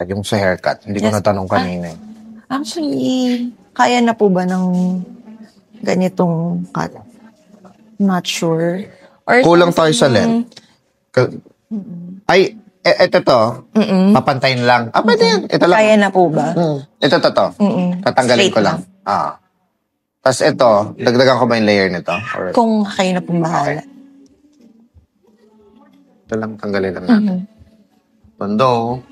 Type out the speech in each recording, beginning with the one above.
Yung sa haircut. Hindi ko natanong kanina. Actually, kaya na po ba ng ganitong cut? Not sure. Or kulang tayo sa length. Ay, ito to. Papantayin lang. Pwede yan. Ito lang. Kaya na po ba? Ito to. Tatanggalin Straight ko lang. Tapos ito, dagdagan ko ba yung layer nito? Or... Kung kayo na po bahala. Ito lang, tanggalin lang natin. Tondo.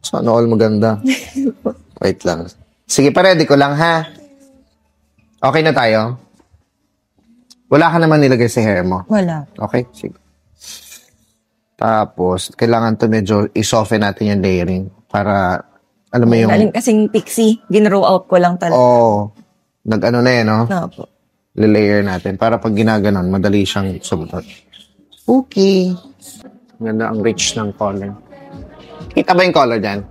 Sana all maganda. Wait lang. Sige, pa-ready ko lang, ha? Okay na tayo? Wala ka naman nilagay sa hair mo? Wala. Okay, sige. Tapos, kailangan to medyo i-soften natin yung layering para, alam mo yung... Galing kasing pixie. Ginrow out ko lang talaga. Nag-ano na no? Opo. Lilayer natin para pag ginaganon, madali siyang sumunod. Okay. Ganda ang rich ng color. Kita ba yung color dyan?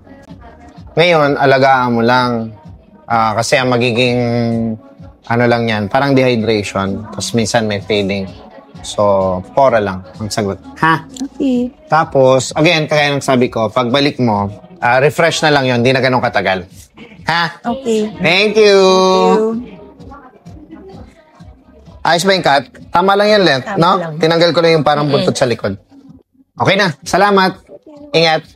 Ngayon, alagaan mo lang. Kasi ang magiging, ano lang yan, parang dehydration. Tapos minsan may fading. So, pora lang ang sagot. Ha? Okay. Tapos, again, kaya nang sabi ko, pagbalik mo, refresh na lang yon, hindi na ganun katagal. Ha? Okay. Thank you! Ayos ba yung cut? Tama lang yan, length, no? Lang. Tinanggal ko lang yung parang buntot sa likod. Okay na. Salamat. Ingat.